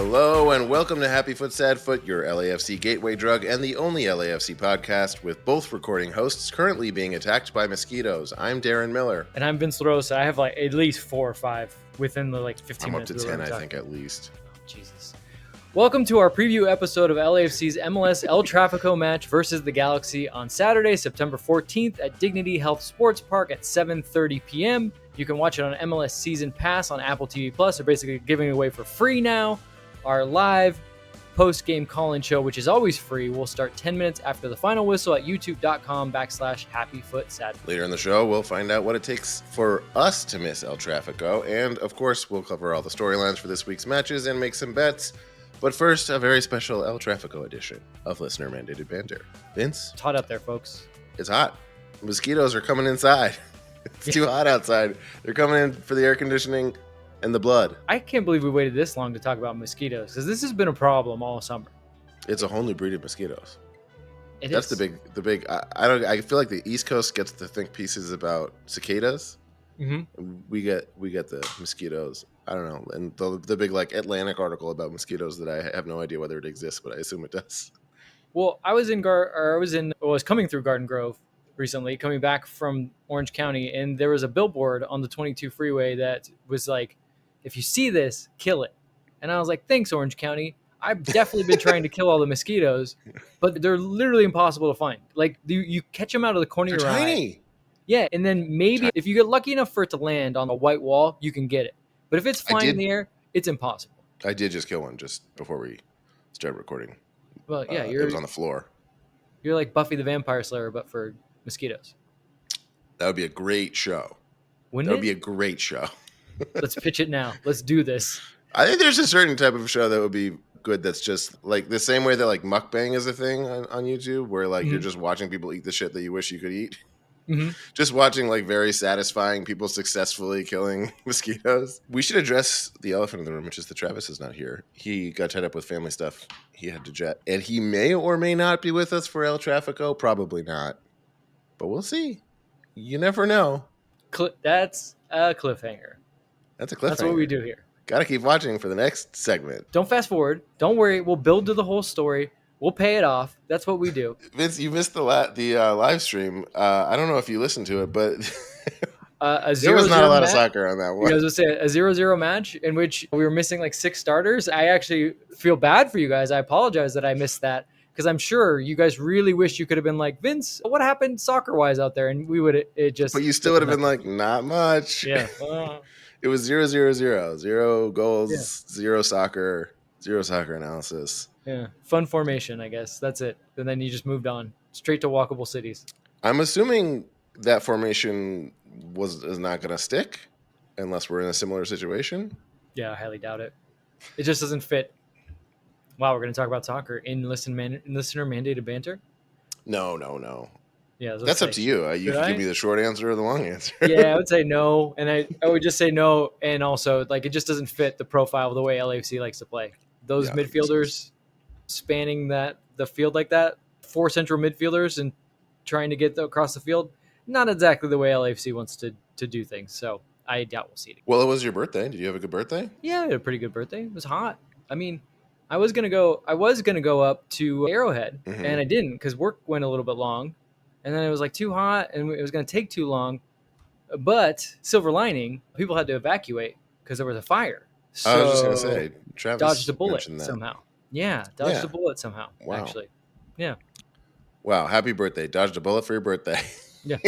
Hello and welcome to Happy Foot Sad Foot, your LAFC gateway drug and the only LAFC podcast with both recording hosts currently being attacked by mosquitoes. I'm Darren Miller. And I'm Vince LaRosa. I have like at least 4 or 5 within the 15 minutes. I'm up to 10, I think, at least. Oh, Jesus. Welcome to our preview episode of LAFC's MLS El Tráfico match versus the Galaxy on Saturday, September 14th at Dignity Health Sports Park at 7:30 p.m. You can watch it on MLS Season Pass on Apple TV Plus. They're basically giving it away for free now. Our live post-game call-in show, which is always free, will start 10 minutes after the final whistle at youtube.com/happyfootsadfoot. Later in the show, we'll find out what it takes for us to miss El Tráfico, and of course, we'll cover all the storylines for this week's matches and make some bets. But first, a very special El Tráfico edition of listener-mandated banter. Vince? It's hot out there, folks. It's hot. Mosquitoes are coming inside. It's too hot outside. They're coming in for the air conditioning and the blood. I can't believe we waited this long to talk about mosquitoes, because this has been a problem all summer. It's a whole new breed of mosquitoes. That's the big. I feel like the East Coast gets to think pieces about cicadas. Mm-hmm. We get the mosquitoes. I don't know, and the big Atlantic article about mosquitoes that I have no idea whether it exists, but I assume it does. Well, I was coming through Garden Grove recently, coming back from Orange County, and there was a billboard on the 22 freeway that was like, if you see this, kill it. And I was like, thanks, Orange County. I've definitely been trying to kill all the mosquitoes, but they're literally impossible to find. Like, you catch them out of the corner of your eye. Yeah, and then maybe if you get lucky enough for it to land on a white wall, you can get it. But if it's flying in the air, it's impossible. I did just kill one just before we started recording. Well, yeah, it was on the floor. You're like Buffy the Vampire Slayer, but for mosquitoes. That would be a great show. Wouldn't that it? Would be a great show. Let's pitch it now. Let's do this. I think there's a certain type of show that would be good that's just like the same way that mukbang is a thing on YouTube, where you're just watching people eat the shit that you wish you could eat. Mm-hmm. Just watching very satisfying people successfully killing mosquitoes. We should address the elephant in the room, which is that Travis is not here. He got tied up with family stuff. He had to jet. And he may or may not be with us for El Tráfico. Probably not. But we'll see. You never know. That's a cliffhanger. That's a cliffhanger. That's what we do here. Got to keep watching for the next segment. Don't fast forward. Don't worry. We'll build to the whole story. We'll pay it off. That's what we do. Vince, you missed the live stream. I don't know if you listened to it, but there was not a lot of soccer on that one. I was going to say a 0-0 match in which we were missing 6 starters. I actually feel bad for you guys. I apologize that I missed that, because I'm sure you guys really wish you could have been like, Vince, what happened soccer-wise out there? And we would just. But you still would have been like, not much. Yeah. It was 0-0-0. 0 goals, 0 soccer, 0 soccer analysis. Yeah. Fun formation, I guess. That's it. And then you just moved on straight to walkable cities. I'm assuming that formation is not going to stick unless we're in a similar situation. Yeah, I highly doubt it. It just doesn't fit. Wow, we're going to talk about soccer in listener-mandated banter? No. Yeah, that's up to you. You can give me the short answer or the long answer. Yeah, I would say no, and I would just say no, and also it just doesn't fit the profile of the way LAFC likes to play. Those midfielders spanning the field like that, 4 central midfielders and trying to get across the field, not exactly the way LAFC wants to do things. So I doubt we'll see it. Well, it was your birthday. Did you have a good birthday? Yeah, I had a pretty good birthday. It was hot. I mean, I was gonna go up to Arrowhead, and I didn't because work went a little bit long. And then it was too hot, and it was going to take too long. But silver lining, people had to evacuate because there was a fire. So I was just going to say, Travis dodged a bullet mentioned that. somehow. Yeah, dodged a bullet somehow. Wow. Actually, yeah. Wow! Happy birthday! Dodged a bullet for your birthday. Yeah.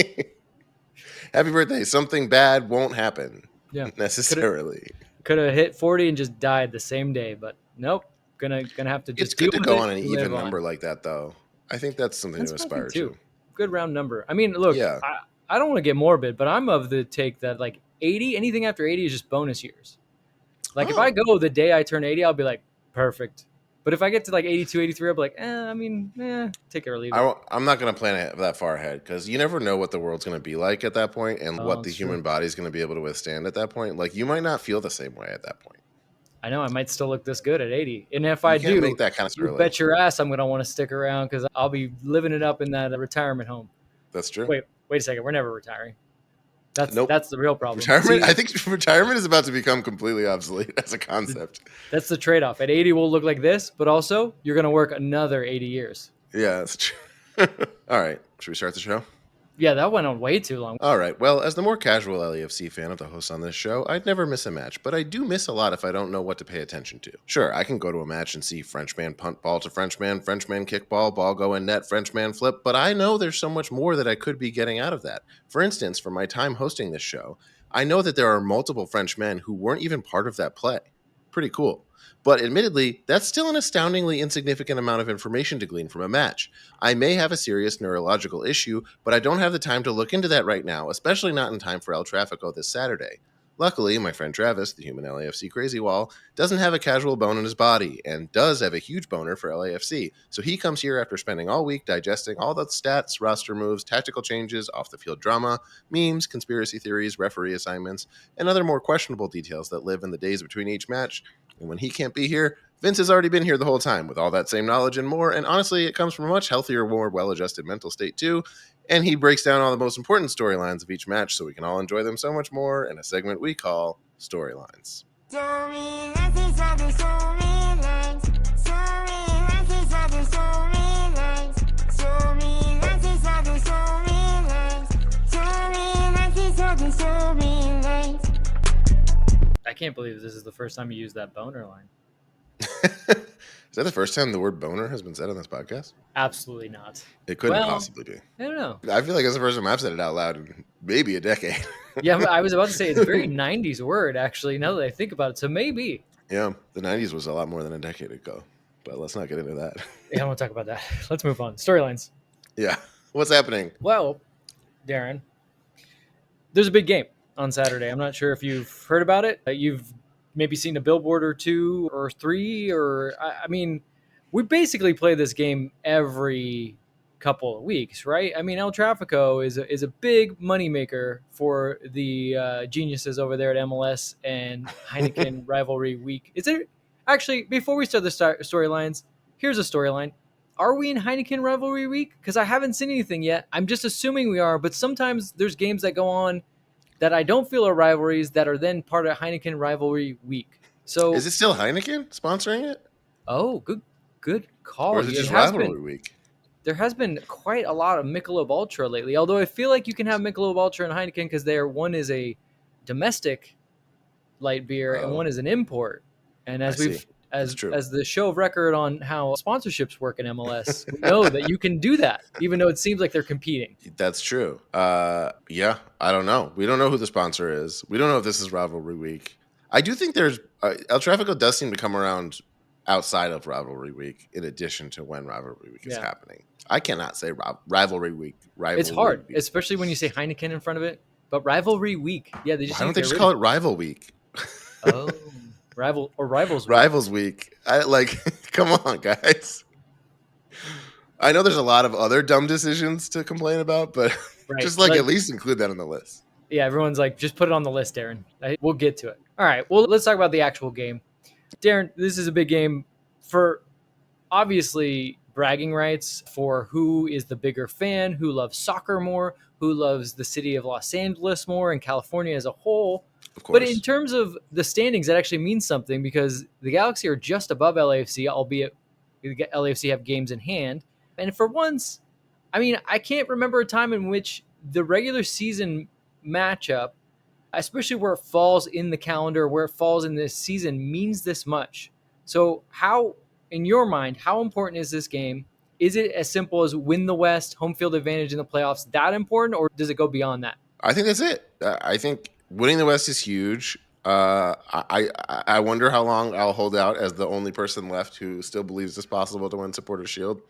Happy birthday! Something bad won't happen. Yeah. Necessarily. Could have hit 40 and just died the same day, but nope. Gonna have to just. It's good to go on an even number like that, though. I think that's something to aspire to. Good round number. I mean, look, I don't want to get morbid, but I'm of the take that 80, anything after 80 is just bonus years. If I go the day I turn 80, I'll be like, perfect. But if I get to 82, 83, I'll be like, take it or leave it. I'm not going to plan it that far ahead, because you never know what the world's going to be like at that point and what the human body is going to be able to withstand at that point. You might not feel the same way at that point. I know I might still look this good at 80. And if I do, make that kind of you bet your ass I'm going to want to stick around, because I'll be living it up in that retirement home. That's true. Wait a second. We're never retiring. Nope. That's the real problem. Retirement. See, I think retirement is about to become completely obsolete as a concept. that's the trade-off. At 80, we'll look like this, but also you're going to work another 80 years. Yeah, that's true. All right. Should we start the show? Yeah, that went on way too long. All right. Well, as the more casual LAFC fan of the hosts on this show, I'd never miss a match, but I do miss a lot if I don't know what to pay attention to. Sure, I can go to a match and see Frenchman punt ball to Frenchman kick ball go in net, Frenchman flip, but I know there's so much more that I could be getting out of that. For instance, for my time hosting this show, I know that there are multiple Frenchmen who weren't even part of that play. Pretty cool. But admittedly, that's still an astoundingly insignificant amount of information to glean from a match. I may have a serious neurological issue, but I don't have the time to look into that right now, especially not in time for El Tráfico this Saturday. Luckily, my friend Travis, the human LAFC crazy wall, doesn't have a casual bone in his body and does have a huge boner for LAFC, so he comes here after spending all week digesting all the stats, roster moves, tactical changes, off-the-field drama, memes, conspiracy theories, referee assignments, and other more questionable details that live in the days between each match. And when he can't be here, Vince has already been here the whole time with all that same knowledge and more, and honestly, it comes from a much healthier, more well-adjusted mental state too, and he breaks down all the most important storylines of each match so we can all enjoy them so much more in a segment we call Storylines. I can't believe this is the first time you used that boner line. Is that the first time the word boner has been said on this podcast? Absolutely not. It couldn't possibly be. I don't know. I feel like it's the first time I've said it out loud in maybe a decade. Yeah, I was about to say it's a very 90s word, actually, now that I think about it. So maybe. Yeah, the 90s was a lot more than a decade ago. But let's not get into that. Yeah, I don't want to talk about that. Let's move on. Storylines. Yeah. What's happening? Well, Darren, there's a big game on Saturday. I'm not sure if you've heard about it. You've maybe seen a billboard or two or three, or I mean, we basically play this game every couple of weeks, right? I mean, El Tráfico is a big moneymaker for the geniuses over there at MLS and Heineken Rivalry Week. Is there actually, before we start the storylines, here's a storyline. Are we in Heineken Rivalry Week? Because I haven't seen anything yet. I'm just assuming we are, but sometimes there's games that go on that I don't feel are rivalries that are then part of Heineken Rivalry Week. So is it still Heineken sponsoring it? Oh, good call. Or is it just Rivalry Week? There has been quite a lot of Michelob Ultra lately, although I feel like you can have Michelob Ultra and Heineken because one is a domestic light beer and one is an import. And as as the show of record on how sponsorships work in MLS, we know that you can do that, even though it seems like they're competing. That's true. Yeah, I don't know. We don't know who the sponsor is. We don't know if this is Rivalry Week. I do think there's El Tráfico does seem to come around outside of Rivalry Week, in addition to when Rivalry Week is happening. I cannot say Rivalry Week. It's hard, especially when you say Heineken in front of it. But Rivalry Week, yeah, they just why don't they just call it Rival Week? Oh. Rivals Week. Rivals Week. Come on, guys. I know there's a lot of other dumb decisions to complain about, but just at least include that on the list. Yeah, everyone's like, just put it on the list, Darren. We'll get to it. All right, well, let's talk about the actual game. Darren, this is a big game for obviously bragging rights for who is the bigger fan, who loves soccer more, who loves the city of Los Angeles more and California as a whole. But in terms of the standings, that actually means something because the Galaxy are just above LAFC, albeit LAFC have games in hand. And for once, I mean, I can't remember a time in which the regular season matchup, especially where it falls in the calendar, where it falls in this season, means this much. So how, in your mind, how important is this game? Is it as simple as win the West, home field advantage in the playoffs, that important, or does it go beyond that? I think that's it. I think winning the West is huge. I wonder how long I'll hold out as the only person left who still believes it's possible to win Supporters Shield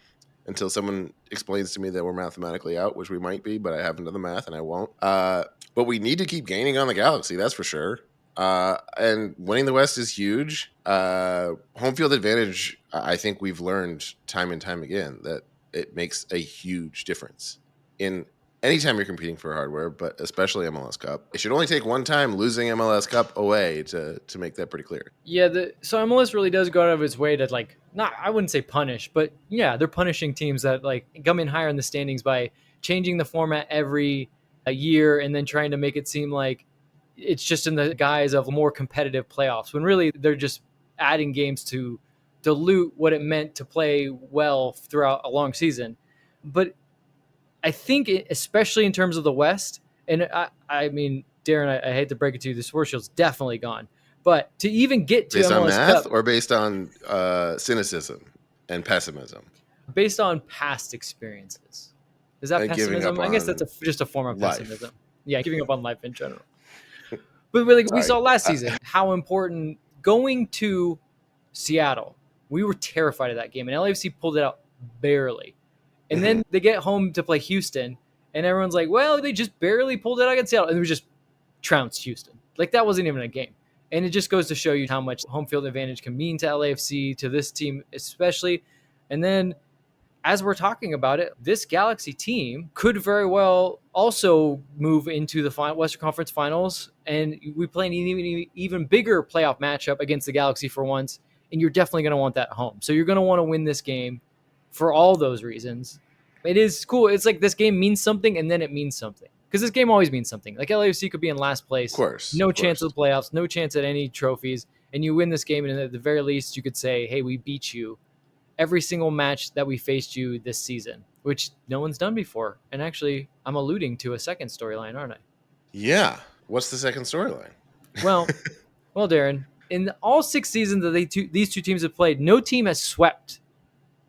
until someone explains to me that we're mathematically out, which we might be, but I haven't done the math and I won't. But we need to keep gaining on the Galaxy, that's for sure. And winning the West is huge. Home field advantage, I think we've learned time and time again that it makes a huge difference in anytime you're competing for hardware, but especially MLS Cup. It should only take one time losing MLS Cup away to make that pretty clear. Yeah, so MLS really does go out of its way to I wouldn't say punish, but yeah, they're punishing teams that come in higher in the standings by changing the format every a year and then trying to make it seem like it's just in the guise of more competitive playoffs when really they're just adding games to dilute what it meant to play well throughout a long season. But I think, especially in terms of the West, and I mean, Darren, I hate to break it to you, the Sports Shield's definitely gone. But to even get to Based on MLS math Cup, or based on cynicism and pessimism based on past experiences, is that and giving up pessimism? I guess that's on just a form of life? pessimism. Yeah, giving up on life in general. But really, we Sorry. saw last season how important going to Seattle. We were terrified of that game, and LAFC pulled it out barely. And then they get home to play Houston, and everyone's like, well, they just barely pulled it out against Seattle. And we just trounced Houston. Like, that wasn't even a game. And it just goes to show you how much home field advantage can mean to LAFC, to this team especially. And then, as we're talking about it, this Galaxy team could very well also move into the Western Conference Finals, and we play an even bigger playoff matchup against the Galaxy for once, and you're definitely going to want that at home. So you're going to want to win this game for all those reasons. It is cool. It's like this game means something, and then it means something. Because this game always means something. Like LAFC could be in last place, Of course. no chance of the playoffs, no chance at any trophies, and you win this game, and at the very least, you could say, hey, we beat you every single match that we faced you this season, which no one's done before. And actually, I'm alluding to a second storyline, aren't I? Yeah. What's the second storyline? Well, Darren, in all 6 seasons that these two teams have played, no team has swept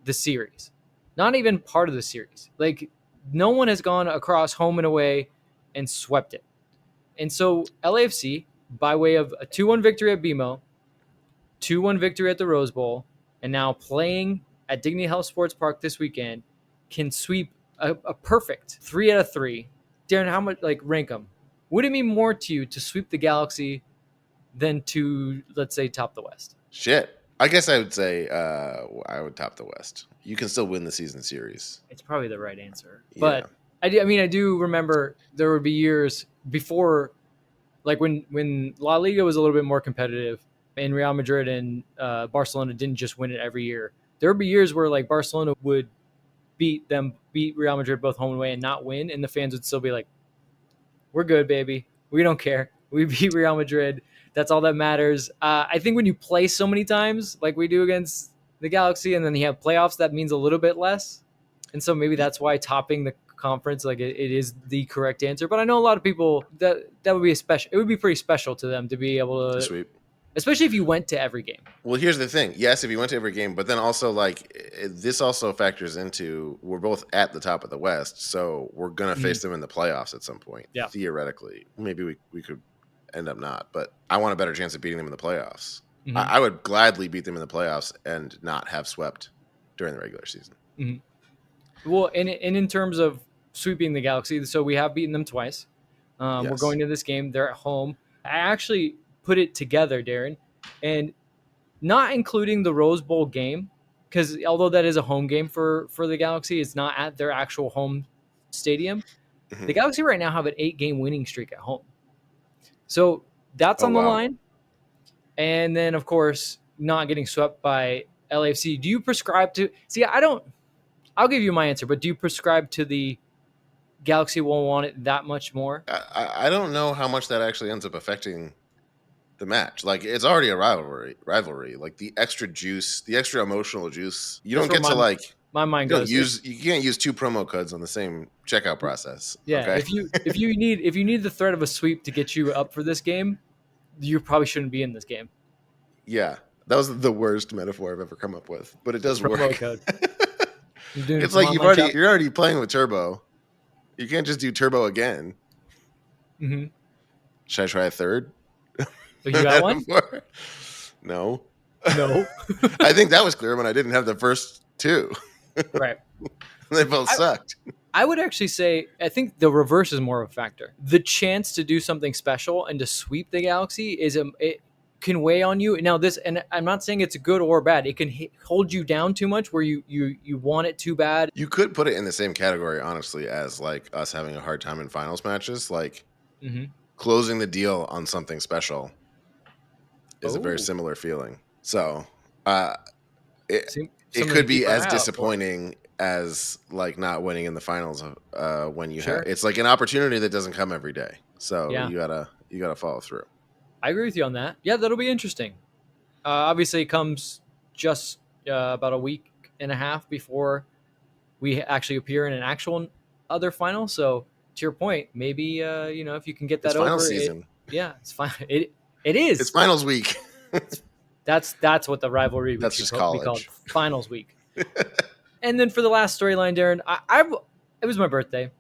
the series. Not even part of the series. Like, no one has gone across home and away and swept it. And so LAFC, by way of a 2-1 victory at BMO, 2-1 victory at the Rose Bowl, and now playing at Dignity Health Sports Park this weekend, can sweep a perfect 3 out of 3. Darren, how much, like, rank them? Would it mean more to you to sweep the Galaxy than to, let's say, top the West? Shit. I guess I would say I would top the West. You can still win the season series. It's probably the right answer. Yeah. But I do remember there would be years before, like when La Liga was a little bit more competitive, and Real Madrid and Barcelona didn't just win it every year. There would be years where like Barcelona would beat Real Madrid both home and away and not win, and the fans would still be like, we're good, baby. We don't care. We beat Real Madrid. That's all that matters. I think when you play so many times like we do against the Galaxy, and then you have playoffs, that means a little bit less. And so maybe that's why topping the conference, like it is the correct answer. But I know a lot of people that would be it would be pretty special to them to be able to sweep. Especially if you went to every game. Well, here's the thing. Yes, if you went to every game, but then also like this also factors into we're both at the top of the West, so we're gonna face them in the playoffs at some point. Yeah. Theoretically, maybe we could end up not, but I want a better chance of beating them in the playoffs. Mm-hmm. I would gladly beat them in the playoffs and not have swept during the regular season. Mm-hmm. Well, and in terms of sweeping the Galaxy, so we have beaten them twice. Yes. We're going to this game. They're at home. I actually put it together, Darren, and not including the Rose Bowl game, because although that is a home game for the Galaxy, it's not at their actual home stadium. Mm-hmm. The Galaxy right now have an 8-game winning streak at home. So that's on the line. And then, of course, not getting swept by LAFC. Do you prescribe to – see, I'll give you my answer, but do you prescribe to the Galaxy will want it that much more? I don't know how much that actually ends up affecting the match. Like, it's already a rivalry. Like, the extra juice, the extra emotional juice, you don't get to, like – my mind you goes. You can't use 2 promo codes on the same checkout process. Yeah, okay? if you need the threat of a sweep to get you up for this game, you probably shouldn't be in this game. Yeah, that was the worst metaphor I've ever come up with, but it does promo work. Code. It's like you're already playing with turbo. You can't just do turbo again. Mm-hmm. Should I try a third? Oh, you got one? No. I think that was clear when I didn't have the first 2. Right. They both sucked. I would actually say I think the reverse is more of a factor. The chance to do something special and to sweep the Galaxy it can weigh on you. Now this, and I'm not saying it's good or bad. It can hold you down too much where you want it too bad. You could put it in the same category, honestly, as like us having a hard time in finals matches. Like closing the deal on something special is a very similar feeling. So it something to could keep be an as eye out for. disappointing as like not winning in the finals when you have Sure. it's like an opportunity that doesn't come every day. So Yeah, you gotta follow through. I agree with you on that. Yeah, that'll be interesting. Obviously, it comes just about a week and a half before we actually appear in an actual other final. So to your point, maybe if you can get It's that finals over it, season. yeah, it's fine. It It's is. finals week. That's what the rivalry week That's should just be called, college. finals week. And then for the last storyline, Darren, it was my birthday.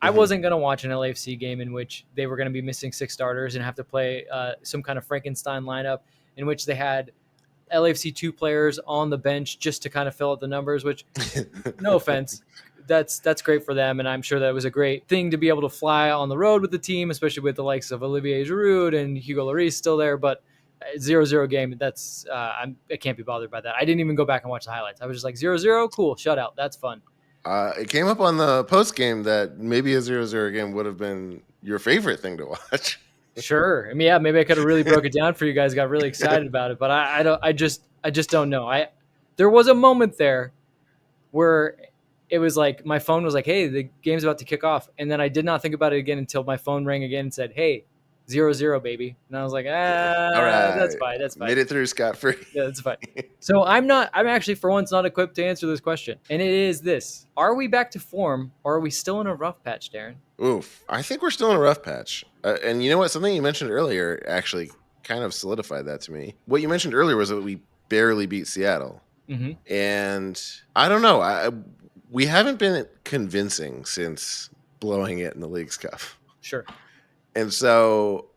I Mhm. wasn't gonna watch an LAFC game in which they were gonna be missing six starters and have to play some kind of Frankenstein lineup in which they had LAFC two players on the bench just to kind of fill out the numbers. Which, no offense, that's great for them, and I'm sure that was a great thing to be able to fly on the road with the team, especially with the likes of Olivier Giroud and Hugo Lloris still there. But 0-0 game, I can't be bothered by that. I didn't even go back and watch the highlights. I was just like 0-0, cool, shutout, that's fun. It came up on the post game that maybe a 0-0 game would have been your favorite thing to watch. Sure. I mean, yeah, maybe I could have really broke it down for you guys. Got really excited about it, but I don't. I just don't know. There was a moment there where it was like my phone was like, "Hey, the game's about to kick off," and then I did not think about it again until my phone rang again and said, "Hey, 0-0, baby," and I was like, All That's right, fine. That's fine. made it through scot free. Yeah, that's fine." So I'm not. I'm actually for once not equipped to answer this question, and it is this: Are we back to form, or are we still in a rough patch, Darren? Oof, I think we're still in a rough patch. And you know what? Something you mentioned earlier actually kind of solidified that to me. What you mentioned earlier was that we barely beat Seattle, Mm-hmm. and I don't know. We haven't been convincing since blowing it in the League's Cup, Sure. and so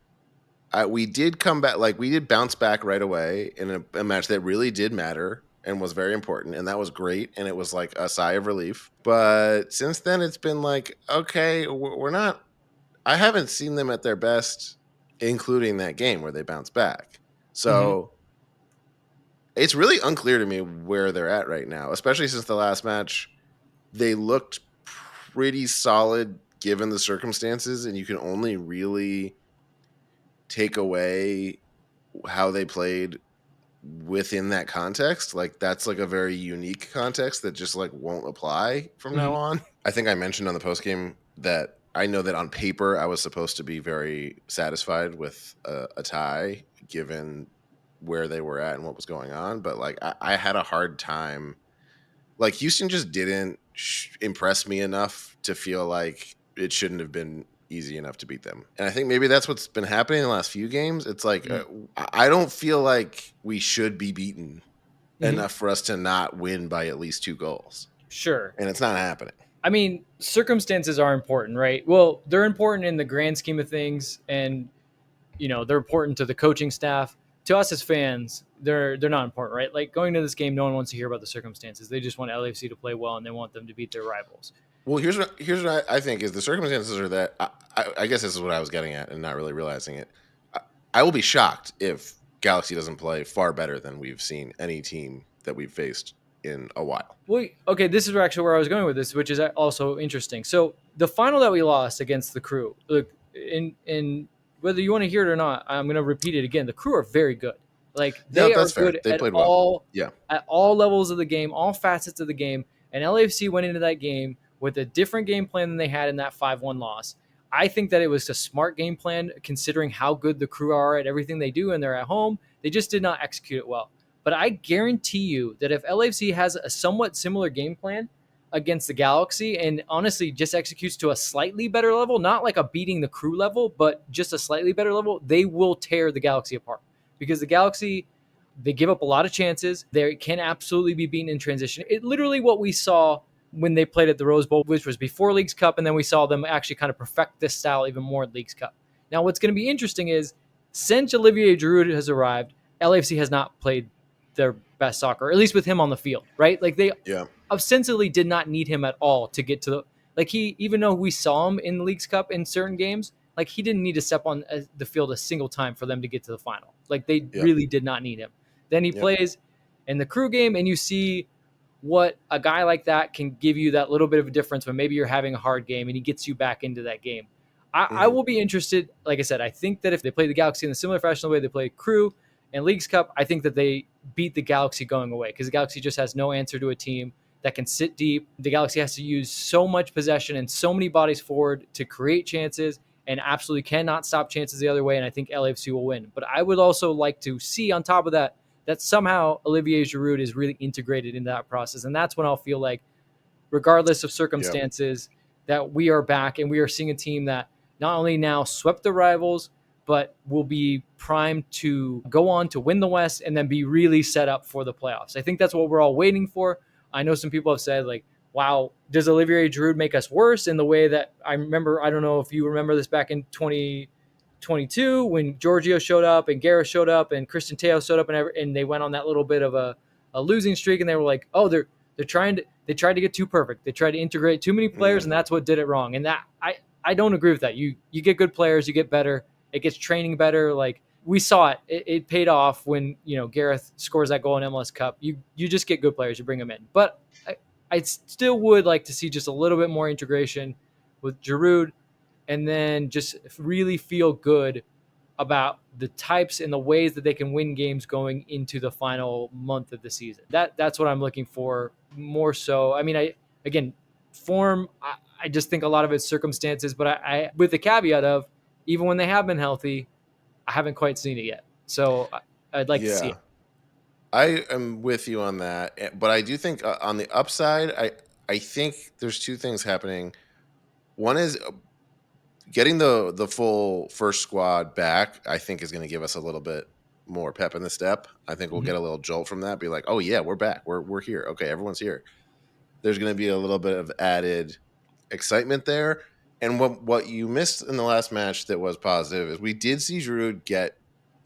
we did come back. Like we did bounce back right away in a match that really did matter and was very important, and that was great. And it was like a sigh of relief. But since then, it's been like, okay, we're not. I haven't seen them at their best, including that game where they bounced back. Mm-hmm. So it's really unclear to me where they're at right now, especially since the last match. They looked pretty solid given the circumstances, and you can only really take away how they played within that context. Like that's like a very unique context that just like won't apply from now Mm-hmm. on. I think I mentioned on the post game that I know that on paper I was supposed to be very satisfied with a tie given where they were at and what was going on, but like I had a hard time. Like Houston just didn't impress me enough to feel like it shouldn't have been easy enough to beat them. And I think maybe that's what's been happening in the last few games. It's like I don't feel like we should be beaten Mm-hmm. enough for us to not win by at least 2 goals. Sure. And it's not happening. I mean, circumstances are important, right? Well, they're important in the grand scheme of things, and they're important to the coaching staff. To us as fans, they're not important, right? Like going to this game, no one wants to hear about the circumstances. They just want LAFC to play well, and they want them to beat their rivals. Well, here's what I think is the circumstances are that I guess this is what I was getting at and not really realizing it. I will be shocked if Galaxy doesn't play far better than we've seen any team that we've faced in a while. Well, okay, this is actually where I was going with this, which is also interesting. So the final that we lost against the Crew, look, in whether you want to hear it or not, I'm going to repeat it again. The Crew are very good. Like Yeah, they are that's fair. good They played well. Yeah. at all levels of the game, all facets of the game. And LAFC went into that game with a different game plan than they had in that 5-1 loss. I think that it was a smart game plan considering how good the Crew are at everything they do and they're at home. They just did not execute it well. But I guarantee you that if LAFC has a somewhat similar game plan against the Galaxy and honestly just executes to a slightly better level, not like a beating the Crew level, but just a slightly better level, they will tear the Galaxy apart. Because the Galaxy, they give up a lot of chances. They can absolutely be beaten in transition. It literally what we saw when they played at the Rose Bowl, which was before Leagues Cup, and then we saw them actually kind of perfect this style even more in Leagues Cup. Now, what's going to be interesting is since Olivier Giroud has arrived, LAFC has not played their best soccer, at least with him on the field, right? Like they Yeah. ostensibly did not need him at all to get to the like he even though we saw him in the Leagues Cup in certain games, like he didn't need to step on the field a single time for them to get to the final. Like they Yeah. really did not need him. Then he plays in the Crew game and you see what a guy like that can give you that little bit of a difference when maybe you're having a hard game and he gets you back into that game. I will be interested. Like I said, I think that if they play the Galaxy in a similar fashion the way they play Crew, And Leagues Cup, I think that they beat the Galaxy going away because the Galaxy just has no answer to a team that can sit deep. The Galaxy has to use so much possession and so many bodies forward to create chances and absolutely cannot stop chances the other way. And I think LAFC will win. But I would also like to see on top of that, that somehow Olivier Giroud is really integrated into that process. And that's when I'll feel like, regardless of Yep. circumstances, that we are back and we are seeing a team that not only now swept the rivals, but will be primed to go on to win the West and then be really set up for the playoffs. I think that's what we're all waiting for. I know some people have said, like, wow, does Olivier Giroud make us worse in the way that I remember? I don't know if you remember this back in 2022 when Giorgio showed up and Gareth showed up and Christian Teo showed up and they went on that little bit of a losing streak and they were like, oh, they're trying to they tried to get too perfect. They tried to integrate too many players, and that's what did it wrong. And that I don't agree with that. You get good players, you get better. It gets training better. Like we saw it paid off when Gareth scores that goal in MLS Cup. You just get good players, you bring them in. But I still would like to see just a little bit more integration with Giroud, and then just really feel good about the types and the ways that they can win games going into the final month of the season. That's what I'm looking for more so. I mean, again, form, I just think a lot of it's circumstances, but I with the caveat of even when they have been healthy, I haven't quite seen it yet. So I'd like to see Yeah. it. I am with you on that, but I do think on the upside, I think there's two things happening. One is getting the full first squad back. I think is going to give us a little bit more pep in the step. I think we'll Mhm. get a little jolt from that. Be like, oh yeah, we're back. We're here. Okay, everyone's here. There's going to be a little bit of added excitement there. And what you missed in the last match that was positive is we did see Giroud get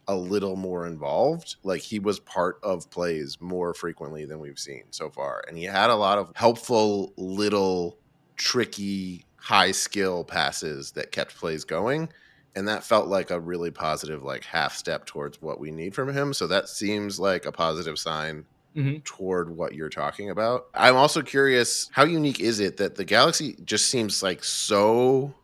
a little more involved. Like he was part of plays more frequently than we've seen so far. And he had a lot of helpful little tricky high skill passes that kept plays going. And that felt like a really positive like half step towards what we need from him. So that seems like a positive sign Mhm. toward what you're talking about. I'm also curious, how unique is it that the Galaxy just seems like so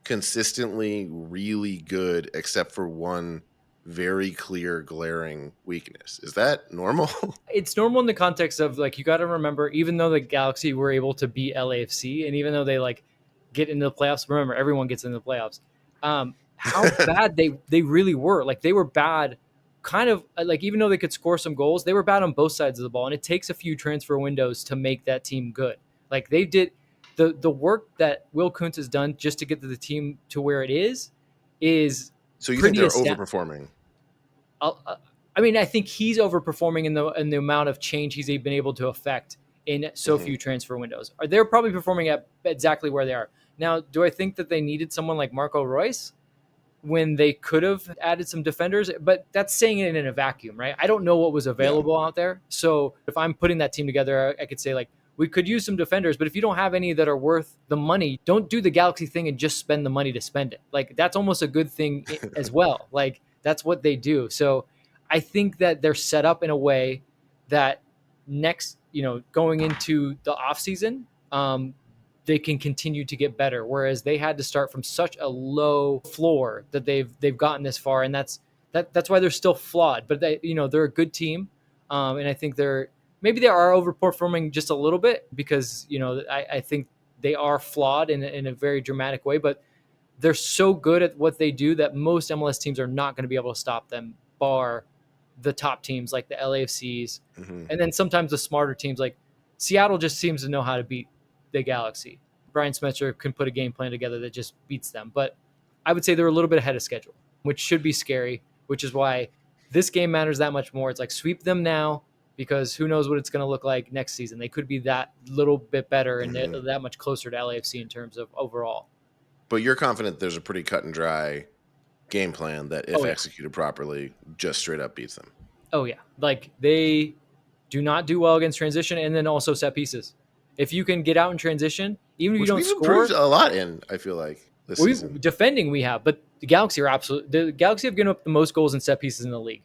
consistently really good except for one very clear glaring weakness? Is that normal? It's normal in the context of, like, you got to remember, even though the Galaxy were able to beat LAFC, and even though they like get into the playoffs, remember everyone gets into the playoffs. How bad they really were. Like they were bad, kind of like, even though they could score some goals, they were bad on both sides of the ball, and it takes a few transfer windows to make that team good. Like they did the work that Will Kuntz has done just to get the team to where it is So you think pretty they're astounding. overperforming? I mean, I think he's overperforming in the amount of change he's been able to affect in so Hmm. few transfer windows. They're probably performing at exactly where they are now. Do I think that they needed someone like Marco Royce when they could have added some defenders? But that's saying it in a vacuum, right? I don't know what was Yeah. available out there. So if I'm putting that team together, I could say, like, we could use some defenders, but if you don't have any that are worth the money, don't do the Galaxy thing and just spend the money to spend it. Like that's almost a good thing as well. Like that's what they do. So I think that they're set up in a way that next, going into the off season, they can continue to get better. Whereas they had to start from such a low floor that they've gotten this far, and that's why they're still flawed. But they're a good team, and I think maybe they are overperforming just a little bit because I think they are flawed in a very dramatic way, but they're so good at what they do that most MLS teams are not going to be able to stop them, bar the top teams like the LAFCs, Hmm. and then sometimes the smarter teams like Seattle just seems to know how to beat the Galaxy. Brian Spencer can put a game plan together that just beats them, but I would say they're a little bit ahead of schedule, which should be scary, which is why this game matters that much more. It's like sweep them now because who knows what it's going to look like next season. They could be that little bit better and Hmm. that much closer to LAFC in terms of overall. But you're confident there's a pretty cut and dry game plan that, Oh if yeah. executed properly, just straight up beats them. Oh yeah. Like they do not do well against transition and then also set pieces. If you can get out in transition, even if you Which don't we've improved score, a lot in, I feel like, this we season. defending we have, but the Galaxy have given up the most goals in set pieces in the league.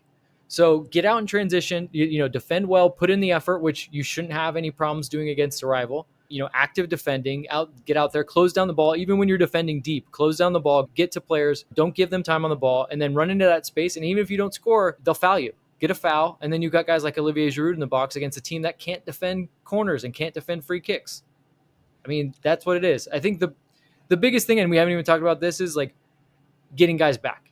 So get out in transition, defend well, put in the effort, which you shouldn't have any problems doing against a rival. active defending, get out there, close down the ball, even when you're defending deep, close down the ball, get to players, don't give them time on the ball, and then run into that space. And even if you don't score, they'll foul you. Get a foul, and then you've got guys like Olivier Giroud in the box against a team that can't defend corners and can't defend free kicks. I mean, that's what it is. I think the biggest thing, and we haven't even talked about this, is like getting guys back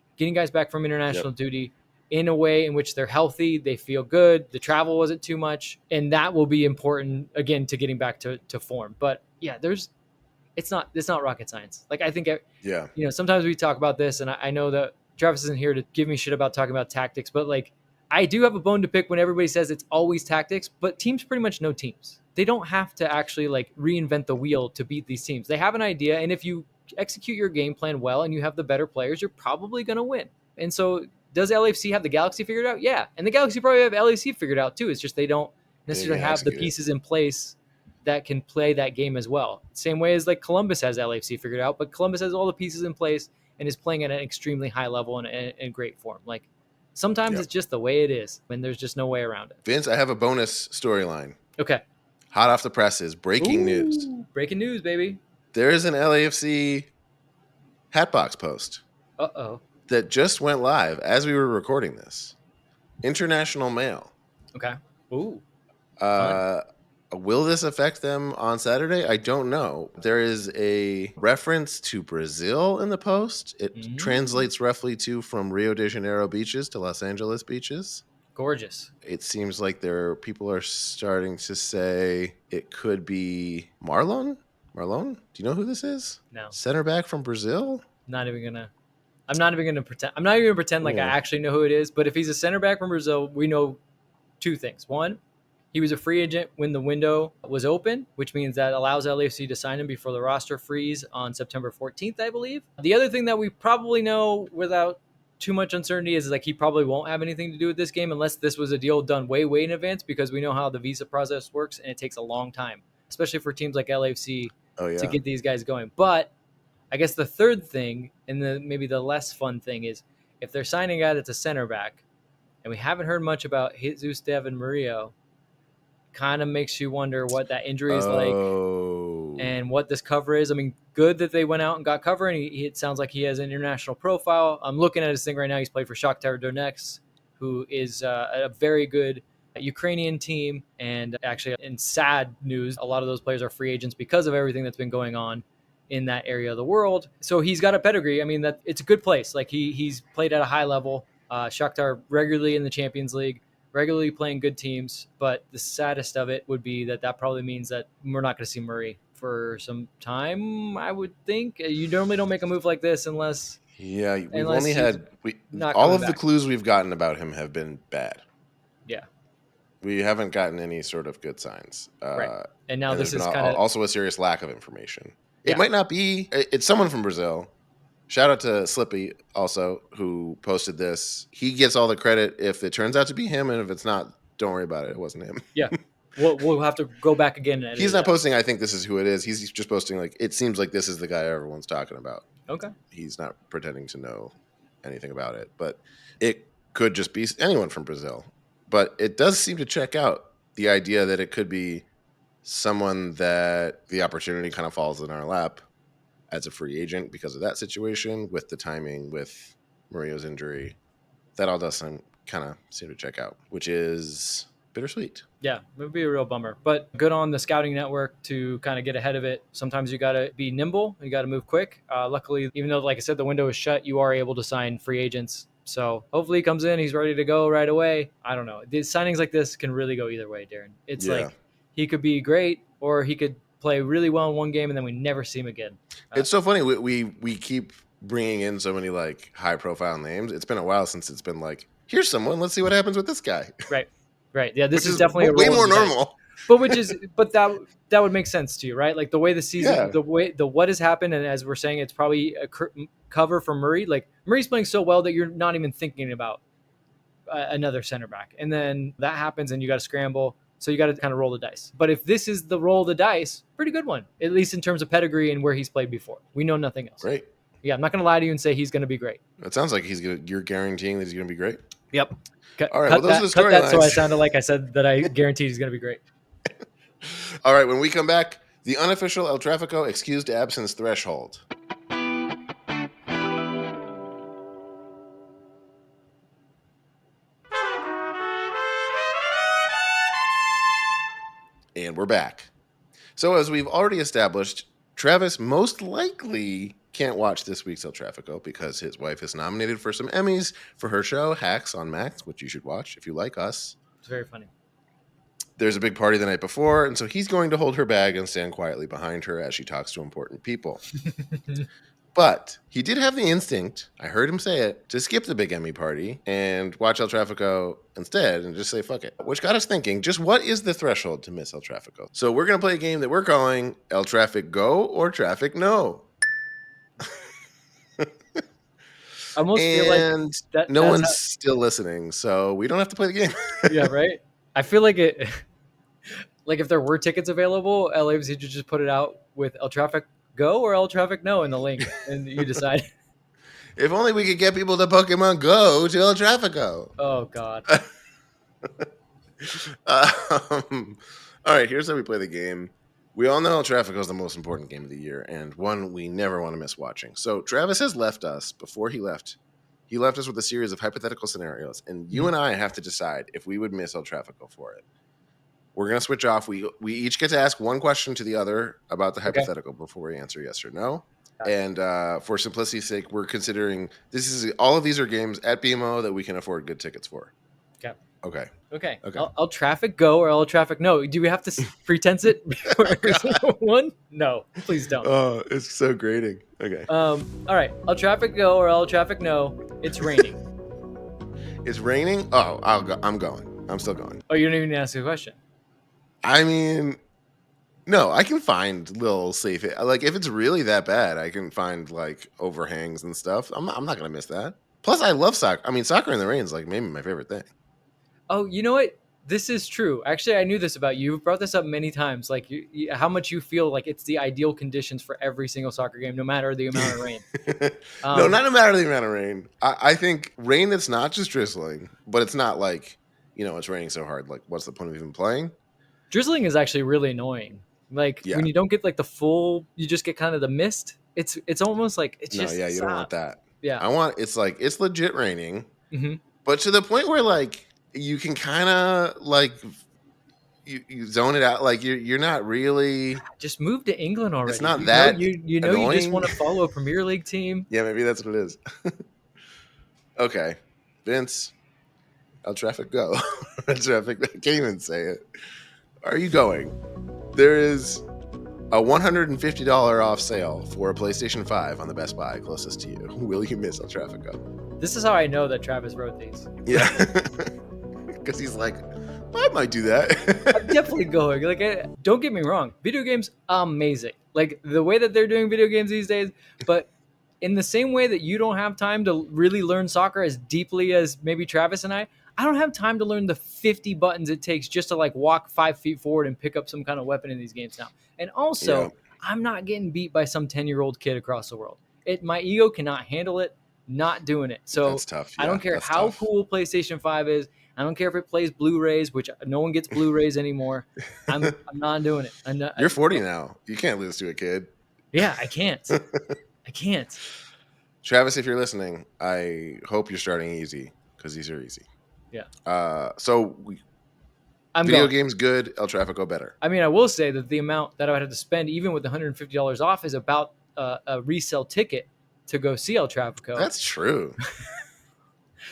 from international duty in a way in which they're healthy, they feel good, the travel wasn't too much, and that will be important again to getting back to form. But yeah, it's not rocket science. Like I think sometimes we talk about this, and I know that Travis isn't here to give me shit about talking about tactics, but like I do have a bone to pick when everybody says it's always tactics, but teams pretty much know teams. They don't have to actually like reinvent the wheel to beat these teams. They have an idea, and if you execute your game plan well and you have the better players, you're probably going to win. And so does LAFC have the Galaxy figured out? Yeah. And the Galaxy probably have LAFC figured out too. It's just they don't necessarily have the pieces in place that can play that game as well. Same way as like Columbus has LAFC figured out, but Columbus has all the pieces in place and is playing at an extremely high level and great form. Like sometimes it's just the way it is, and there's just no way around it. Vince, I have a bonus storyline. Okay. Hot off the presses, breaking news. Breaking news, baby. There is an LAFC Hatbox post. That just went live as we were recording this. International mail. Okay. Ooh. Will this affect them on Saturday? I don't know. There is a reference to Brazil in the post. It translates roughly to from Rio de Janeiro beaches to Los Angeles beaches. Gorgeous. It seems like people are starting to say it could be Marlon. Marlon? Do you know who this is? No. Center back from Brazil? I'm not even gonna pretend. I'm not even gonna pretend like I actually know who it is. But if he's a center back from Brazil, we know two things. One, he was a free agent when the window was open, which means that allows LAFC to sign him before the roster freeze on September 14th, I believe. The other thing that we probably know without too much uncertainty is like he probably won't have anything to do with this game unless this was a deal done way in advance, because we know how the visa process works and it takes a long time, especially for teams like LAFC to get these guys going. But I guess the third thing, and maybe the less fun thing, is if they're signing a guy that's a center back, and we haven't heard much about Jesus Devin Murillo, kind of makes you wonder what that injury is like and what this cover is. I mean, good that they went out and got cover, and it sounds like he has an international profile. I'm looking at his thing right now. He's played for Shakhtar Donetsk, who is a very good Ukrainian team. And actually, in sad news, a lot of those players are free agents because of everything that's been going on in that area of the world. So he's got a pedigree. I mean, that it's a good place. Like he's played at a high level. Shakhtar regularly in the Champions League, regularly playing good teams. But the saddest of it would be that probably means that we're not going to see Murray for some time, I would think. You normally don't make a move like this unless... Yeah, we've only had... all of the clues we've gotten about him have been bad. Yeah. We haven't gotten any sort of good signs. Right. And now this is kind of... Also a serious lack of information. It might not be... It's someone from Brazil. Shout out to Slippy also, who posted this. He gets all the credit if it turns out to be him, and if it's not, don't worry about it. It wasn't him. Yeah. We'll have to go back again. And he's not posting, I think this is who it is. He's just posting, like, it seems like this is the guy everyone's talking about. Okay. He's not pretending to know anything about it. But it could just be anyone from Brazil. But it does seem to check out the idea that it could be someone that the opportunity kind of falls in our lap as a free agent because of that situation, with the timing, with Murillo's injury. That all does kind of seem to check out, which is bittersweet. Yeah, it would be a real bummer. But good on the scouting network to kind of get ahead of it. Sometimes you got to be nimble. You got to move quick. Luckily, even though, like I said, the window is shut, you are able to sign free agents. So hopefully he comes in, he's ready to go right away. I don't know. These signings like this can really go either way, Darren. It's like he could be great, or he could play really well in one game and then we never see him again. It's so funny. We keep bringing in so many like high profile names. It's been a while since it's been like, here's someone, let's see what happens with this guy. Right. Yeah, this is definitely way more normal. But that would make sense to you, right? Like the way the season, what has happened, and as we're saying, it's probably a cover for Murray. Like Murray's playing so well that you're not even thinking about another center back, and then that happens, and you got to scramble. So you got to kind of roll the dice. But if this is the roll of the dice, pretty good one, at least in terms of pedigree and where he's played before. We know nothing else. Great. Yeah, I'm not going to lie to you and say he's going to be great. It sounds like you're guaranteeing that he's going to be great. Yep. All right. Those are the storylines. So I sounded like I said that I guaranteed he's going to be great. All right. When we come back, The unofficial El Tráfico excused absence threshold. And we're back. So as we've already established, Travis most likely can't watch this week's El Tráfico because his wife is nominated for some Emmys for her show, Hacks on Max, which you should watch if you like us. It's very funny. There's a big party the night before, and so he's going to hold her bag and stand quietly behind her as she talks to important people. But he did have the instinct, I heard him say it, to skip the big Emmy party and watch El Tráfico instead and just say fuck it. Which got us thinking, just what is the threshold to miss El Tráfico? So we're going to play a game that we're calling El Traffic Go or Traffic No. I almost feel like that, no one's still listening, so we don't have to play the game. Yeah, right? I feel like it, like if there were tickets available, LAFC should just put it out with El Traffic Go or El Traffic No in the link, and you decide. If only we could get people to Pokemon Go to El Tráfico. Oh, God. All right, here's how we play the game. We all know El Tráfico is the most important game of the year and one we never want to miss watching. So Travis has left us before he left. He left us with a series of hypothetical scenarios, and you and I have to decide if we would miss El Tráfico for it. We're going to switch off. We each get to ask one question to the other about the hypothetical before we answer yes or no. And for simplicity's sake, we're considering all of these are games at BMO that we can afford good tickets for. Okay. El Traffic Go or El Traffic No? Do we have to pretense it? One? No, please don't. Oh, it's so grating. Okay. All right. El Traffic Go or El Traffic No? It's raining. It's raining? Oh, I'll go. I'm going. I'm still going. Oh, you don't even ask a question. I mean, no, I can find little safe. Like if it's really that bad, I can find like overhangs and stuff. I'm not going to miss that. Plus, I love soccer. I mean, soccer in the rain is like maybe my favorite thing. Oh, you know what? This is true. Actually, I knew this about you. You've brought this up many times. Like how much you feel like it's the ideal conditions for every single soccer game, no matter the amount of rain. No, not no matter the amount of rain. I think rain that's not just drizzling, but it's not like, it's raining so hard. Like, what's the point of even playing? Drizzling is actually really annoying. Like when you don't get like the full, you just get kind of the mist. It's almost like it's just you don't want that. Yeah, it's legit raining, but to the point where like you can kind of like you zone it out. Like you're not really just move to England already. It's not that you know you just want to follow a Premier League team. Yeah, maybe that's what it is. Okay, Vince, El Traffic Go. El Traffic. I can't even say it. Are you going? There is a $150 off sale for a PlayStation 5 on the Best Buy closest to you. Will you miss El Tráfico? This is how I know that Travis wrote these. Yeah. Because he's like, I might do that. I'm definitely going. Like, don't get me wrong. Video games, amazing. Like, the way that they're doing video games these days, but in the same way that you don't have time to really learn soccer as deeply as maybe Travis and I don't have time to learn the 50 buttons it takes just to like walk 5 feet forward and pick up some kind of weapon in these games now. And also, I'm not getting beat by some 10-year-old kid across the world. My ego cannot handle it. Not doing it. So that's tough. Yeah, I don't care how cool PlayStation 5 is. I don't care if it plays Blu-rays, which no one gets Blu-rays anymore. I'm not doing it. You're 40 now. You can't lose to a kid. Yeah, I can't. I can't. Travis, if you're listening, I hope you're starting easy because these are easy. Yeah. Video games good, El Tráfico better. I mean, I will say that the amount that I would have to spend, even with the $150 off, is about a resale ticket to go see El Tráfico. That's true.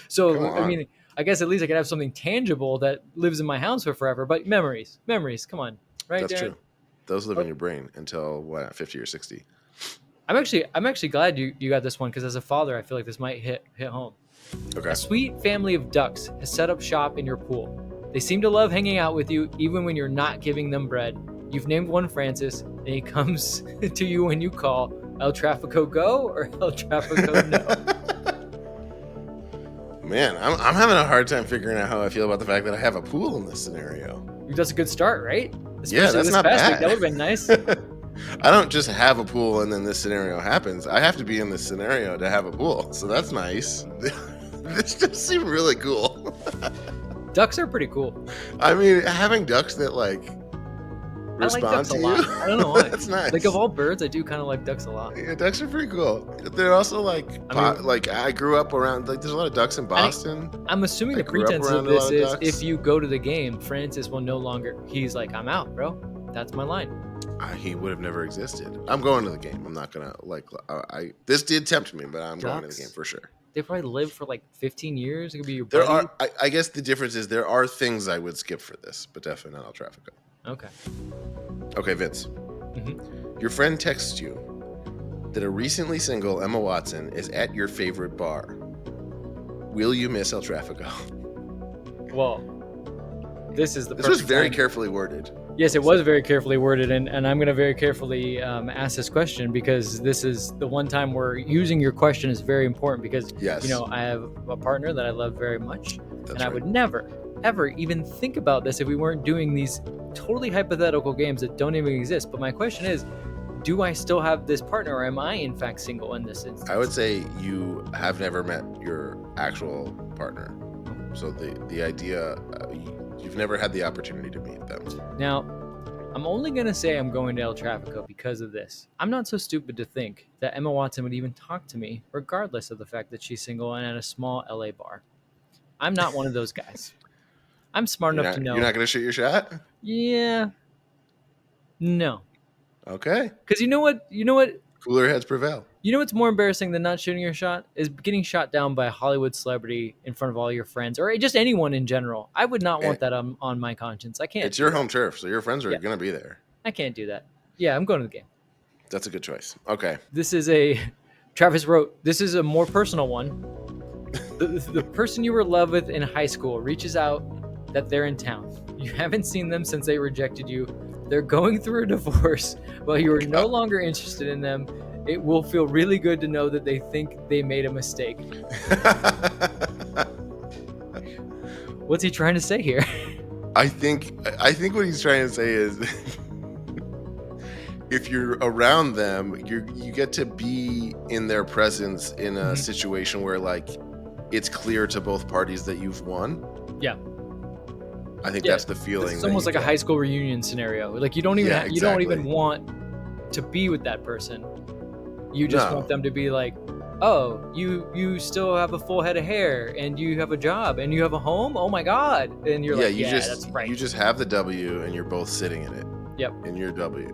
So, I mean, I guess at least I could have something tangible that lives in my house for forever. But memories, come on, right? That's Darren? true. Those live in your brain until 50 or 60. I'm actually glad you got this one because as a father, I feel like this might hit home. Okay. A sweet family of ducks has set up shop in your pool. They seem to love hanging out with you even when you're not giving them bread. You've named one Francis, and he comes to you when you call. El Tráfico Go or El Tráfico No? Man, I'm having a hard time figuring out how I feel about the fact that I have a pool in this scenario. That's a good start, right? Yeah, that's not bad. Week, that would have been nice. I don't just have a pool and then this scenario happens. I have to be in this scenario to have a pool, so that's nice. This does seem really cool. Ducks are pretty cool. I mean, having ducks that like I like respond ducks a to lot. you. I don't know why. That's nice. Like of all birds, I do kind of like ducks a lot. Yeah, ducks are pretty cool. They're also like, I mean- like I grew up around, like there's a lot of ducks in Boston. I'm assuming I the grew up pretense of around a lot this of is ducks. if you go to the game, Francis will no longer. He's like, I'm out, bro. That's my line. He would have never existed. I'm going to the game. I'm not gonna this did tempt me, but I'm going to the game for sure. They probably live for like 15 years. It could be your There buddy. I guess the difference is there are things I would skip for this, but definitely not El Tráfico. Okay, Vince. Mm-hmm. Your friend texts you that a recently single Emma Watson is at your favorite bar. Will you miss El Tráfico? Well, this was very carefully worded. Yes, it was very carefully worded, and I'm going to very carefully ask this question because this is the one time where using your question is very important because, I have a partner that I love very much, I would never, ever even think about this if we weren't doing these totally hypothetical games that don't even exist. But my question is, do I still have this partner or am I in fact single in this instance? I would say you have never met your actual partner. So the idea, you've never had the opportunity to meet them. Now, I'm only going to say I'm going to El Tráfico because of this. I'm not so stupid to think that Emma Watson would even talk to me, regardless of the fact that she's single and at a small LA bar. I'm not one of those guys. I'm smart enough to know. You're not going to shoot your shot? Yeah. No. Okay. Because you know what? Cooler heads prevail. You know what's more embarrassing than not shooting your shot is getting shot down by a Hollywood celebrity in front of all your friends or just anyone in general. I would not want that on my conscience. I can't. It's your home turf, so your friends are going to be there. I can't do that. Yeah, I'm going to the game. That's a good choice. Okay. Travis wrote, this is a more personal one. The person you were in love with in high school reaches out that they're in town. You haven't seen them since they rejected you. They're going through a divorce while you are no longer interested in them. It will feel really good to know that they think they made a mistake. What's he trying to say here? I think what he's trying to say is if you're around them, you get to be in their presence in a situation where like it's clear to both parties that you've won. Yeah. I think that's the feeling. It's almost like a high school reunion scenario. Like you don't even you don't even want to be with that person. You just want them to be like, oh, you still have a full head of hair and you have a job and you have a home. Oh my God! And you're like, that's right. You just have the W and you're both sitting in it. Yep. In your W,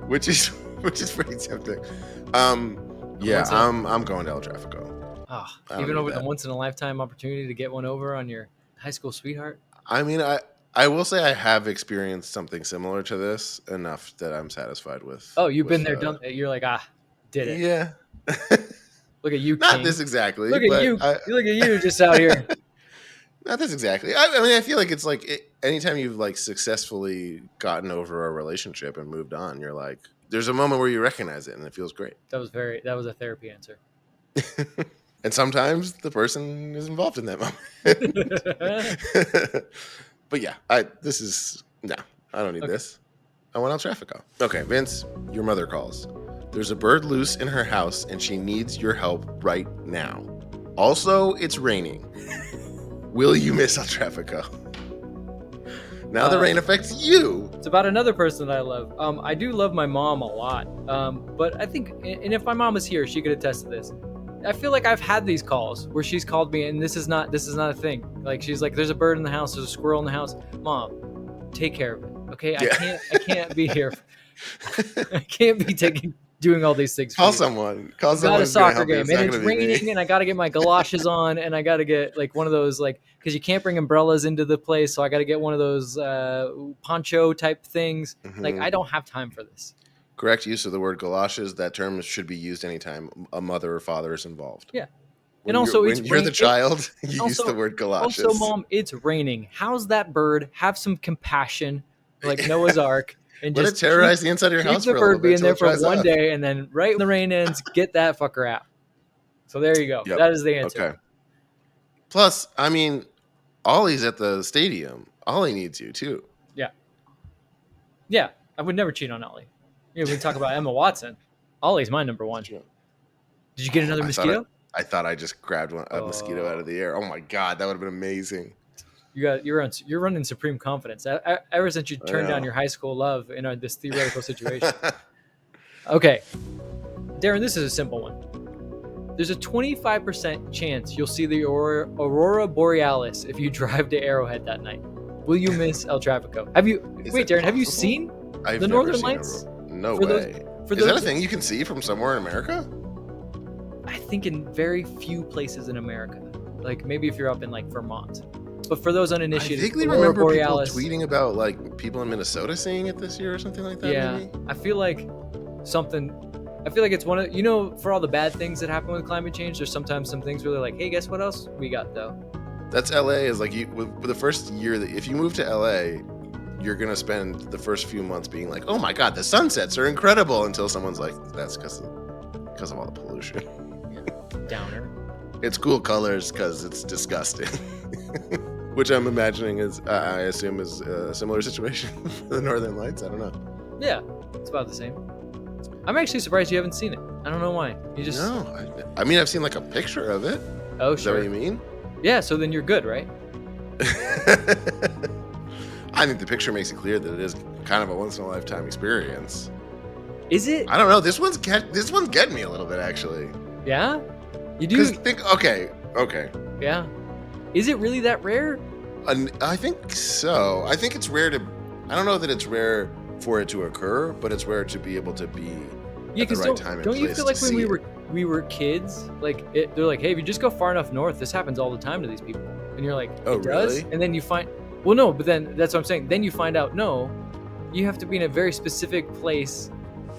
which is pretty tempting. I'm going to El Tráfico. Even over the once in a lifetime opportunity to get one over on your high school sweetheart. I mean, I will say I have experienced something similar to this enough that I'm satisfied with. Oh, you've been there, done it. You're like, did it. Yeah. Look at you, Not King. this exactly. Look at you. Look at you just out here. Not this exactly. I mean, I feel like it's like anytime you've like successfully gotten over a relationship and moved on, you're like, there's a moment where you recognize it and it feels great. That was a therapy answer. And sometimes the person is involved in that moment. But yeah, I don't need this. I want El Tráfico. Okay, Vince, your mother calls. There's a bird loose in her house and she needs your help right now. Also, it's raining. Will you miss El Tráfico? Now the rain affects you. It's about another person that I love. I do love my mom a lot. But I think, and if my mom was here, she could attest to this. I feel like I've had these calls where she's called me and this is not a thing. Like she's like, there's a bird in the house, there's a squirrel in the house. Mom, take care of it. Okay. Yeah. I can't be here. I can't be doing all these things. Call someone. Got a soccer game and it's raining and I got to get my galoshes on and I got to get like one of those, like, cause you can't bring umbrellas into the place. So I got to get one of those poncho type things. Mm-hmm. Like I don't have time for this. Correct use of the word galoshes. That term should be used anytime a mother or father is involved. Yeah. When you're the child, you use the word galoshes. Also, Mom, it's raining. How's that bird? Have some compassion, like Noah's Ark. And let just it terrorize the inside of your house for a little bit. Keep the bird being there for one day, and then right when the rain ends, get that fucker out. So there you go. Yep. That is the answer. Okay. Plus, I mean, Ollie's at the stadium. Ollie needs you, too. Yeah. Yeah, I would never cheat on Ollie. You know, we talk about Emma Watson. Ollie's my number one. Did you get another mosquito? I thought I just grabbed a mosquito out of the air. Oh, my God. That would have been amazing. You're running supreme confidence. Ever since you turned down your high school love in this theoretical situation. Okay, Darren, this is a simple one. There's a 25% chance you'll see the Aurora Borealis if you drive to Arrowhead that night. Will you miss El Tráfico? Darren, have you seen the Northern Lights? No way. Is that a thing you can see from somewhere in America? I think in very few places in America. Like maybe if you're up in like Vermont. But for those uninitiated, I vaguely remember Borealis, people tweeting about like people in Minnesota seeing it this year or something like that. Yeah, maybe? I feel like it's one of, for all the bad things that happen with climate change, there's sometimes some things where they're like, hey, guess what else we got though? That's LA is like for the first year if you move to LA, you're going to spend the first few months being like, oh my God, the sunsets are incredible, until someone's like, that's because of all the pollution. Downer. It's cool colors because it's disgusting. Which I'm imagining I assume is a similar situation for the Northern Lights. I don't know. Yeah, it's about the same. I'm actually surprised you haven't seen it. I don't know why. You just No, I mean I've seen like a picture of it. Oh, is that what you mean? Yeah, so then you're good, right? I think the picture makes it clear that it is kind of a once in a lifetime experience. Is it? I don't know. This one's getting me a little bit actually. Yeah? You do okay. Yeah. Is it really that rare? I think so. I think it's rare I don't know that it's rare for it to occur, but it's rare to be able to be at the right time and place. Don't you feel like when we were kids, like they're like, hey, if you just go far enough north, this happens all the time to these people, and you're like, oh, it does? Really? And then you find, well, no, but then that's what I'm saying. Then you find out, no, you have to be in a very specific place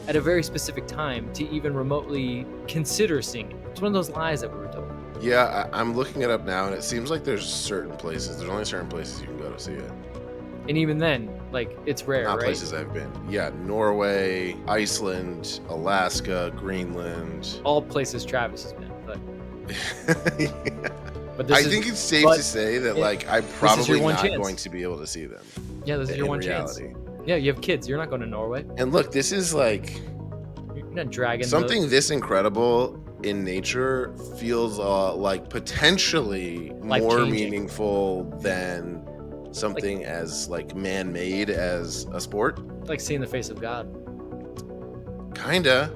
at a very specific time to even remotely consider seeing it. It's one of those lies that we were told. Yeah, I'm looking it up now, and it seems like there's certain places. There's only certain places you can go to see it. And even then, like, it's rare, Not right? places I've been. Yeah, Norway, Iceland, Alaska, Greenland. All places Travis has been, but... Yeah. But I think it's safe to say that, like, I'm probably not going to be able to see them. Yeah, this is your one chance. Yeah, you have kids. You're not going to Norway. And look, this is like... You're not dragging something this incredible in nature feels like potentially more meaningful than something as like man-made as a sport. Like seeing the face of God. Kinda.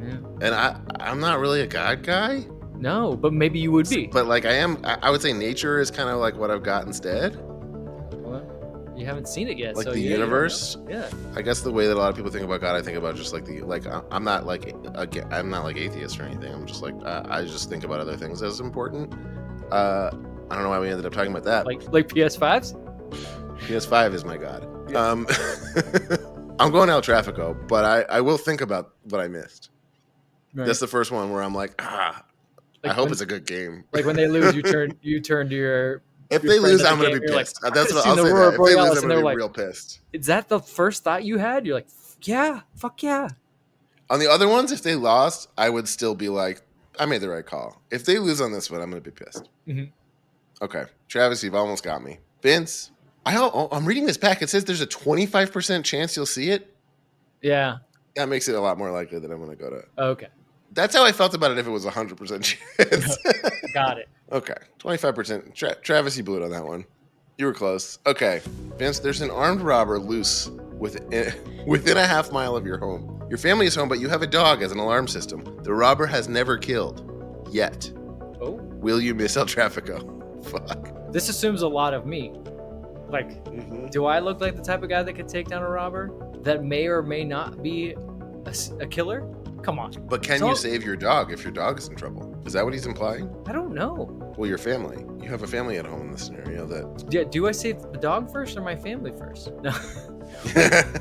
Yeah. And I'm not really a God guy. No, but maybe you would be. But like I would say nature is kind of like what I've got instead. Well, you haven't seen it yet. Like so the universe. Yeah. I guess the way that a lot of people think about God, I think about just like I'm not like atheist or anything. I'm just like I just think about other things as important. I don't know why we ended up talking about that. Like PS5s? PS5 is my God. Yeah. I'm going El Tráfico, but I will think about what I missed. Right. That's the first one where I'm like, I hope it's a good game. Like when they lose, you turn to your. If they lose, I'm gonna be pissed. That's what I'll say. If they lose, I'm gonna be real pissed. Is that the first thought you had? You're like, yeah, fuck yeah. On the other ones, if they lost, I would still be like, I made the right call. If they lose on this one, I'm gonna be pissed. Mm-hmm. Okay, Travis, you've almost got me. Vince, I'm reading this back. It says there's a 25% chance you'll see it. Yeah. That makes it a lot more likely that I'm gonna go to. Okay. That's how I felt about it if it was 100% chance. Got it. Okay, 25%. Travis, you blew it on that one. You were close. Okay, Vince, there's an armed robber loose within a half mile of your home. Your family is home, but you have a dog as an alarm system. The robber has never killed. Yet. Oh. Will you miss El Tráfico? Fuck. This assumes a lot of me. Like, do I look like the type of guy that could take down a robber that may or may not be a killer? Come on. But can you save your dog if your dog is in trouble? Is that what he's implying? I don't know. Well, your family. You have a family at home in this scenario that... Yeah, do I save the dog first or my family first? No.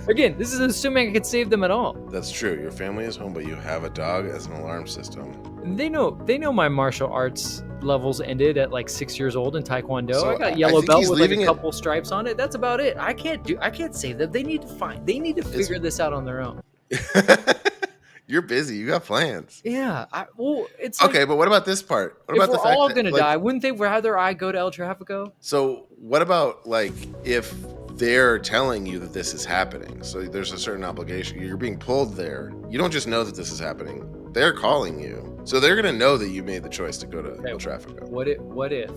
Again, this is assuming I could save them at all. That's true. Your family is home, but you have a dog as an alarm system. They know my martial arts levels ended at like 6 years old in Taekwondo. So I got yellow belt with like a couple stripes on it. That's about it. I can't save them. They need to figure this out on their own. You're busy. You got plans. Yeah. It's okay, like, but what about this part? What about the fact all gonna die? Wouldn't they rather I go to El Tráfico? So what about like if they're telling you that this is happening? So there's a certain obligation. You're being pulled there. You don't just know that this is happening. They're calling you, so they're gonna know that you made the choice to go to El Tráfico. What if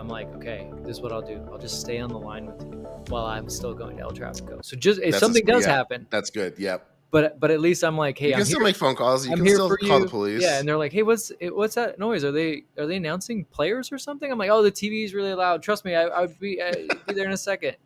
I'm like, okay, this is what I'll do. I'll just stay on the line with you while I'm still going to El Tráfico. So just if something does happen, that's good. Yep. but at least I'm like, hey, You can I'm still here. make phone calls. You I'm can here still for call the you. police. Yeah, and they're like, hey, what's that noise? Are they announcing players or something? I'm like, oh, the TV is really loud. Trust me, I'd be there in a second.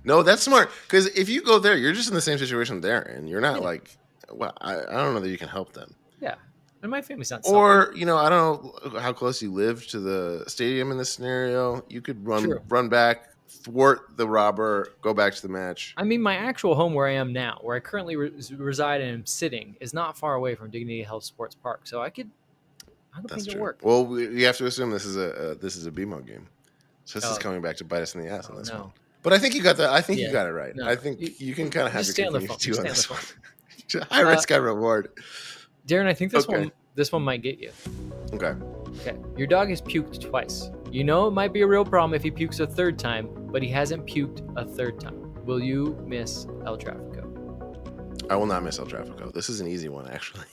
No, that's smart. Because if you go there, you're just in the same situation there, and you're not like, well, I don't know that you can help them. Yeah, and my family's not. Or I don't know how close you live to the stadium in this scenario. You could run back, thwart the robber, go back to the match. I mean, my actual home where I am now, where I currently reside and am sitting, is not far away from Dignity Health Sports Park, so I could make it work. Well, we have to assume this is a BMO game, so this is coming back to bite us in the ass on this one. But I think you got that. I think you got it right. No, I think you can kind of have your cake too on this one. High risk, high reward. Darren, I think this one might get you. Okay. Your dog has puked twice. You know it might be a real problem if he pukes a third time, but he hasn't puked a third time. Will you miss El Tráfico? I will not miss El Tráfico. This is an easy one, actually.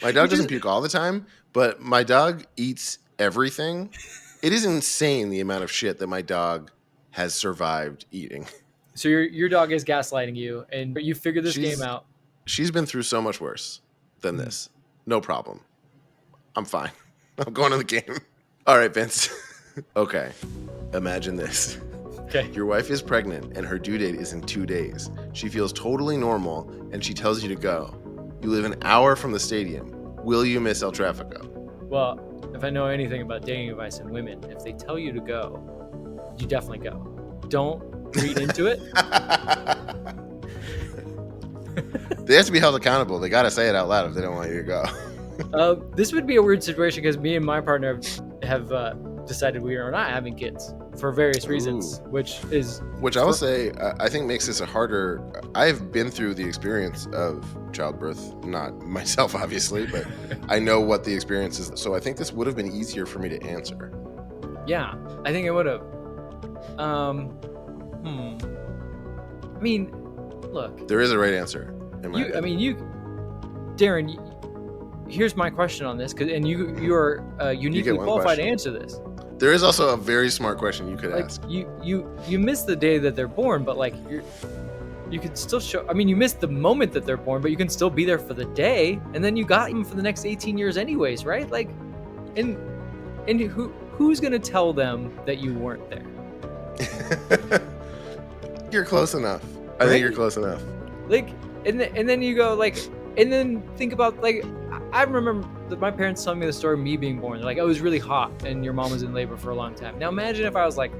My dog doesn't puke all the time, but my dog eats everything. It is insane the amount of shit that my dog has survived eating. So your dog is gaslighting you, and you figured this game out. She's been through so much worse than this. No problem. I'm fine. I'm going to the game. All right, Vince. Okay. Imagine this. Okay. Your wife is pregnant and her due date is in 2 days. She feels totally normal and she tells you to go. You live an hour from the stadium. Will you miss El Tráfico? Well, if I know anything about dating advice and women, if they tell you to go, you definitely go. Don't read into it. They have to be held accountable. They got to say it out loud if they don't want you to go. This would be a weird situation because me and my partner have decided we are not having kids for various reasons, which I will say I think makes this a harder. I've been through the experience of childbirth, not myself obviously, but I know what the experience is. So I think this would have been easier for me to answer. Yeah, I think it would have. I mean, look. There is a right answer. Darren. Here's my question on this, and you are uniquely qualified to answer this. There is also a very smart question you could ask. You miss the day that they're born, but you could still show. I mean, you missed the moment that they're born, but you can still be there for the day, and then you got them for the next 18 years, anyways, right? Like, and who's gonna tell them that you weren't there? You're close enough. I think you're close enough. Like, and then you go like, and then think about like. I remember my parents telling me the story of me being born. They're like, oh, it was really hot and your mom was in labor for a long time. Now imagine if I was like,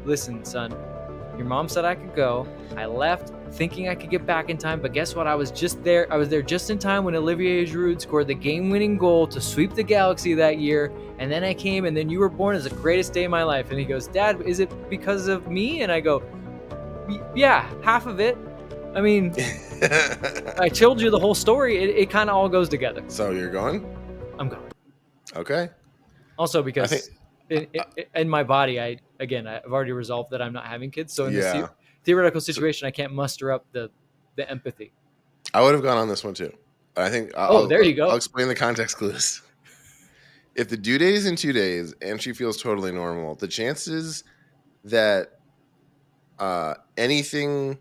listen, son, your mom said I could go. I left thinking I could get back in time, but guess what? I was there just in time when Olivier Giroud scored the game-winning goal to sweep the Galaxy that year. And then I came and then you were born as the greatest day of my life. And he goes, Dad, is it because of me? And I go, yeah, half of it. I mean, I told you the whole story. It kind of all goes together. So you're going? I'm going. Okay. Also, because in my body, I've already resolved that I'm not having kids. So in this theoretical situation, I can't muster up the empathy. I would have gone on this one too. I think. There you go. I'll explain the context clues. If the due date is in 2 days and she feels totally normal, the chances that anything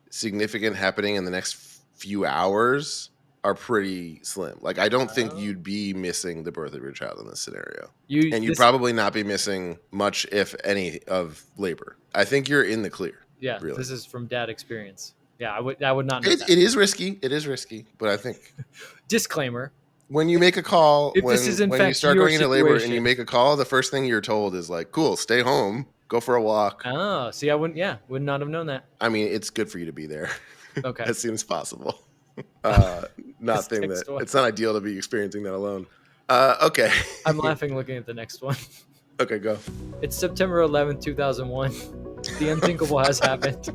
significant happening in the next few hours are pretty slim. Like, I don't think you'd be missing the birth of your child in this scenario. You'd probably not be missing much, if any, of labor. I think you're in the clear. Yeah, really. This is from dad experience. Yeah, I would not know that. It is risky. It is risky, but I think... Disclaimer. When you make a call, when you start going into labor and you make a call, the first thing you're told is like, cool, stay home. Go for a walk. Oh, see, I would not have known that. I mean, it's good for you to be there. Okay. As soon as possible. It's not ideal to be experiencing that alone. Okay. I'm laughing looking at the next one. Okay, go. It's September 11th, 2001. The unthinkable has happened.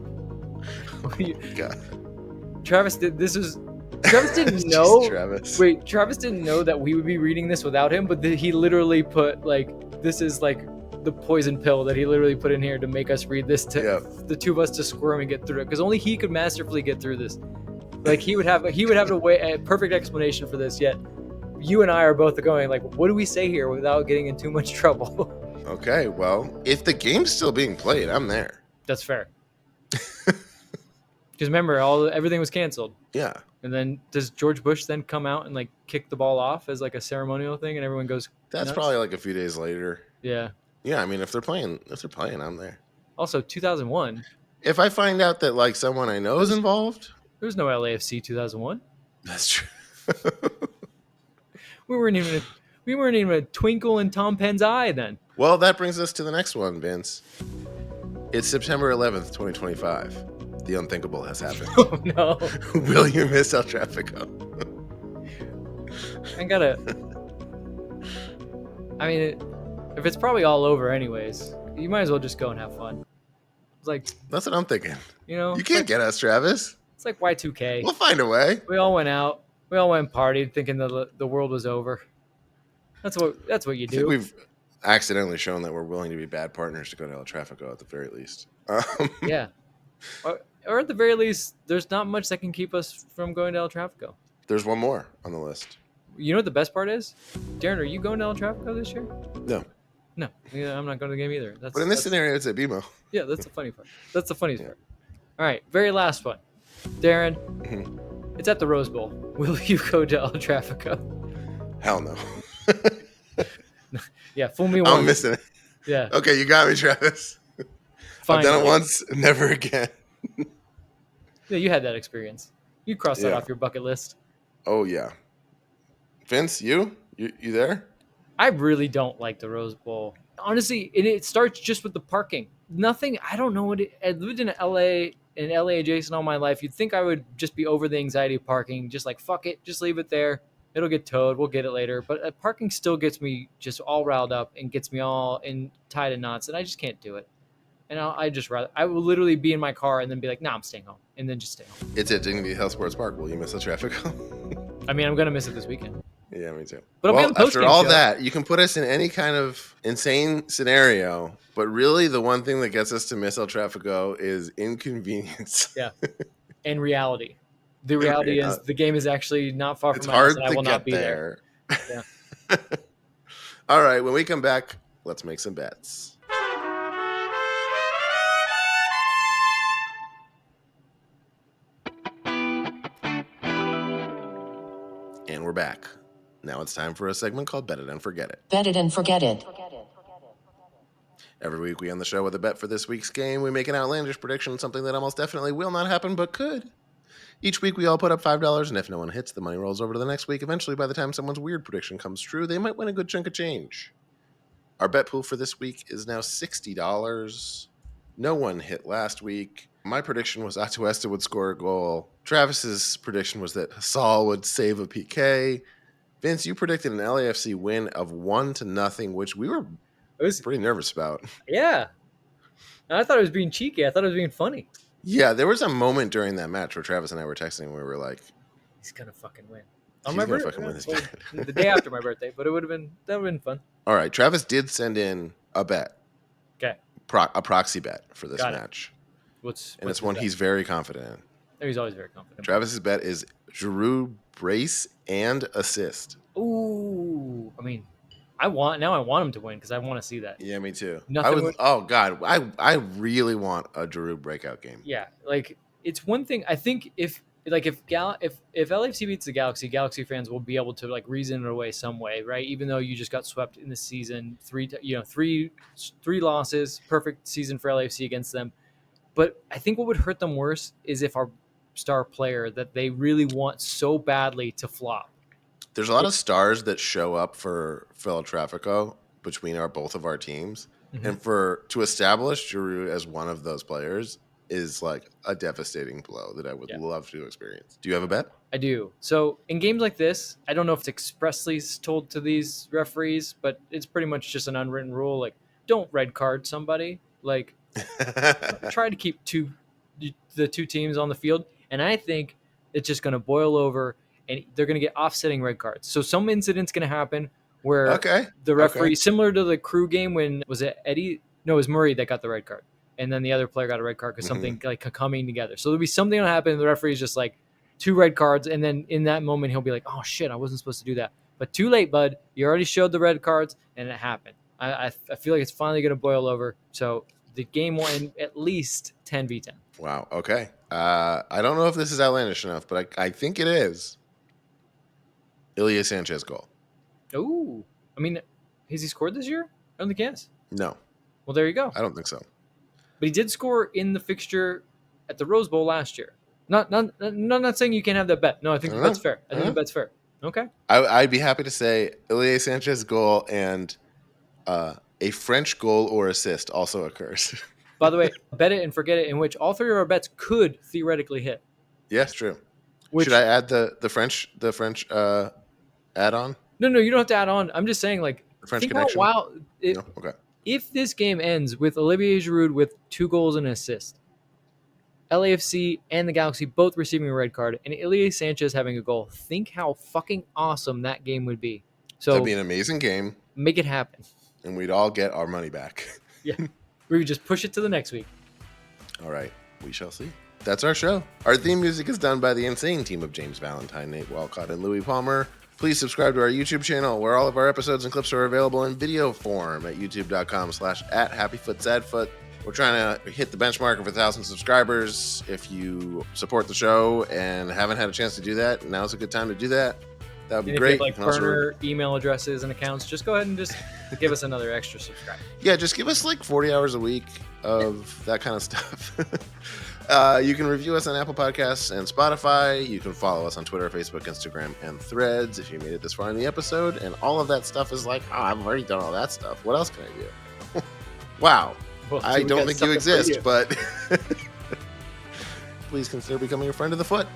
God. Travis didn't know. Travis. Wait, Travis didn't know that we would be reading this without him, but he literally put this is the poison pill that he literally put in here to make us read this the two of us to squirm and get through it, because only he could masterfully get through this. Like, he would have a perfect explanation for this, yet you and I are both going like, what do we say here without getting in too much trouble? Okay, well, if the game's still being played, I'm there. That's fair. Because remember, everything was canceled. Yeah. And then does George Bush then come out and like kick the ball off as like a ceremonial thing, and everyone goes? That's nuts? probably like a few days later. Yeah. Yeah, I mean, if they're playing, I'm there. Also, 2001. If I find out that like someone I know is involved, There was no LAFC 2001. that's true. We weren't even a twinkle in Tom Penn's eye then. Well, that brings us to the next one, Vince. It's September 11th, 2025. The unthinkable has happened. Oh no! Will you miss El Tráfico? I mean, if it's probably all over anyways, you might as well just go and have fun. It's like, that's what I'm thinking. You can't get us, Travis. It's like Y2K. We'll find a way. We all went out. We all went and partied, thinking the world was over. That's what you do. I think we've accidentally shown that we're willing to be bad partners to go to El Tráfico at the very least. Yeah. Or at the very least, there's not much that can keep us from going to El Tráfico. There's one more on the list. You know what the best part is? Darren, are you going to El Tráfico this year? No. No, I'm not going to the game either. But in this scenario, it's at BMO. Yeah, that's the funny part. That's the funniest part. All right, very last one. Darren, It's at the Rose Bowl. Will you go to El Tráfico? Hell no. Yeah, fool me once. I'm missing it. Yeah. Okay, you got me, Travis. Finally. I've done it once, never again. Yeah, you had that experience. You crossed that Yeah. off your bucket list. Oh, yeah. Vince, you there? I really don't like the Rose Bowl. Honestly, it starts just with the parking. Nothing, I don't know I lived in LA adjacent all my life. You'd think I would just be over the anxiety of parking, just like, fuck it, just leave it there. It'll get towed. We'll get it later. But parking still gets me just all riled up and gets me all tied in knots, and I just can't do it. And I will literally be in my car and then be like, nah, I'm staying home, and then just stay home. It's at Dignity Health Sports Park. Will you miss the traffic? I mean, I'm going to miss it this weekend. Yeah, me too. But well, after all that, you can put us in any kind of insane scenario, but really the one thing that gets us to miss El Tráfico is inconvenience. Yeah. And reality. The reality is the game is actually not far from my house, and I will not be there. Yeah. All right, when we come back, let's make some bets. And we're back. Now it's time for a segment called Bet It and Forget It. Bet it and forget it. Every week we end the show with a bet for this week's game. We make an outlandish prediction, something that almost definitely will not happen but could. Each week we all put up $5, and if no one hits, the money rolls over to the next week. Eventually, by the time someone's weird prediction comes true, they might win a good chunk of change. Our bet pool for this week is now $60. No one hit last week. My prediction was Atuesta would score a goal. Travis's prediction was that Hasal would save a PK. Vince, you predicted an LAFC win of 1-0, which we were pretty nervous about. Yeah. And I thought it was being cheeky. I thought it was being funny. Yeah, there was a moment during that match where Travis and I were texting and we were like, he's going to fucking win. He's going to fucking win this bet. The day after my birthday, but that would have been fun. All right, Travis did send in a bet. Okay. A proxy bet for this match. What's it's one he's very confident in. Oh, he's always very confident. Travis's bet is Giroud brace and assist. Ooh, I mean, I want him to win because I want to see that. Yeah, me too. Oh God, I really want a Giroud breakout game. Yeah, like it's one thing. I think if LAFC beats the Galaxy fans will be able to like reason it away some way, right? Even though you just got swept in the season, three losses, perfect season for LAFC against them. But I think what would hurt them worse is if our star player that they really want so badly to flop. There's a lot of stars that show up for El Tráfico between both of our teams. Mm-hmm. And to establish Giroud as one of those players is like a devastating blow that I would love to experience. Do you have a bet? I do. So in games like this, I don't know if it's expressly told to these referees, but it's pretty much just an unwritten rule. Like, don't red card somebody. Like, try to keep the two teams on the field. And I think it's just going to boil over and they're going to get offsetting red cards. So some incident's going to happen where the referee, similar to the Crew game when, was it Eddie? No, it was Murray that got the red card. And then the other player got a red card because something like coming together. So there'll be something that'll happen. And the referee's just like 2 red cards. And then in that moment, he'll be like, oh shit, I wasn't supposed to do that. But too late, bud. You already showed the red cards, and it happened. I feel like it's finally going to boil over. So the game will end at least 10v10. Wow. Okay. I don't know if this is outlandish enough, but I think it is. Ilya Sanchez goal. Ooh. I mean, has he scored this year? I don't think he has. No. Well, there you go. I don't think so. But he did score in the fixture at the Rose Bowl last year. Not saying you can't have that bet. No, I think the bet's fair. I think the bet's fair. Okay. I'd be happy to say Ilya Sanchez goal and a French goal or assist also occurs. By the way, bet it and forget it, in which all three of our bets could theoretically hit. Yes, true. Should I add the French add-on? No, you don't have to add on. I'm just saying, like, The French think connection? about No? Okay. if this game ends with Olivier Giroud with 2 goals and an assist, LAFC and the Galaxy both receiving a red card, and Ilya Sanchez having a goal, think how fucking awesome that game would be. So that'd be an amazing game, make it happen. and we'd all get our money back. Yeah. We would just push it to the next week. All right. We shall see. That's our show. Our theme music is done by the insane team of James Valentine, Nate Walcott, and Louis Palmer. Please subscribe to our YouTube channel, where all of our episodes and clips are available in video form at youtube.com/@happyfootsadfoot. We're trying to hit the benchmark of 1,000 subscribers. If you support the show and haven't had a chance to do that, now's a good time to do that. That would be great. If you have, like, burner email addresses and accounts, just go ahead and just give us another extra subscribe. Yeah, just give us like 40 hours a week of that kind of stuff. You can review us on Apple Podcasts and Spotify. You can follow us on Twitter, Facebook, Instagram, and Threads if you made it this far in the episode. And all of that stuff is like, oh, I've already done all that stuff. What else can I do? Wow. Well, I don't think you exist, but please consider becoming a friend of the foot.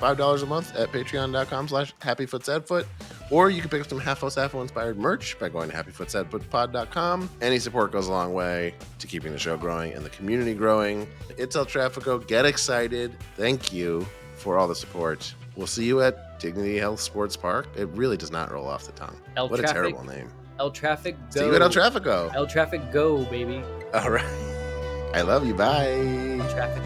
$5 a month at patreon.com/happyfootsadfoot. Or you can pick up some Half Sappho inspired merch by going to happyfootsadfootpod.com. Any support goes a long way to keeping the show growing and the community growing. It's El Tráfico. Get excited. Thank you for all the support. We'll see you at Dignity Health Sports Park. It really does not roll off the tongue. What a terrible name. El Traffic Go. See you at El Tráfico. El Traffic Go, baby. All right. I love you. Bye. El Traffic